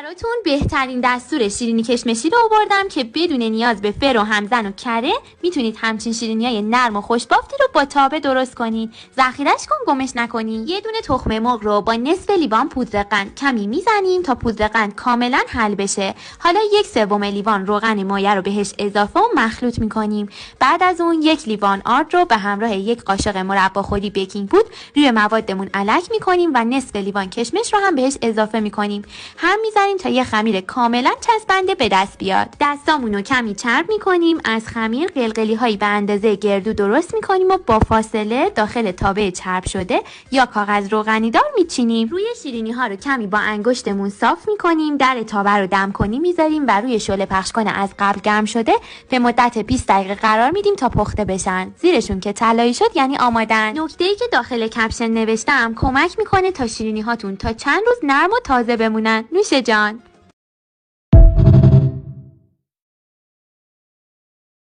براتون بهترین دستور شیرینی کشمشی رو آوردم که بدون نیاز به فر و همزن و کره میتونید همچین شیرینیای نرم و خوشبافتی رو با تابه درست کنین. ذخیره‌اش کن، گمش نکنین. یه دونه تخم مرغ رو با نصف لیوان پودر قند کمی میزنیم تا پودر قند کاملا حل بشه. حالا 1/3 لیوان روغن مایه رو بهش اضافه و مخلوط میکنیم. بعد از اون 1 لیوان آرد رو به همراه 1 قاشق مربا خودی بیکینگ پودر روی موادمون الک میکنیم و نصف لیوان کشمش رو هم بهش اضافه میکنیم. هم تا یه خمیر کاملا چسبنده به دست بیاد. دستامونو کمی چرب میکنیم، از خمیر قلقلی هایی به اندازه گردو درست میکنیم و با فاصله داخل تابه چرب شده یا کاغذ روغنی دار میچینیم. روی شیرینی ها رو کمی با انگشتمون صاف میکنیم، در تابه رو دم کنی میذاریم و روی شعله پخش کنه از قبل گرم شده به مدت 20 دقیقه قرار میدیم تا پخته بشن. زیرشون که طلایی شد یعنی آمادن. نکته‌ای که داخل کپشن نوشتم کمک میکنه تا شیرینی هاتون تا چند روز نرم و تازه بمونن. نوش جان.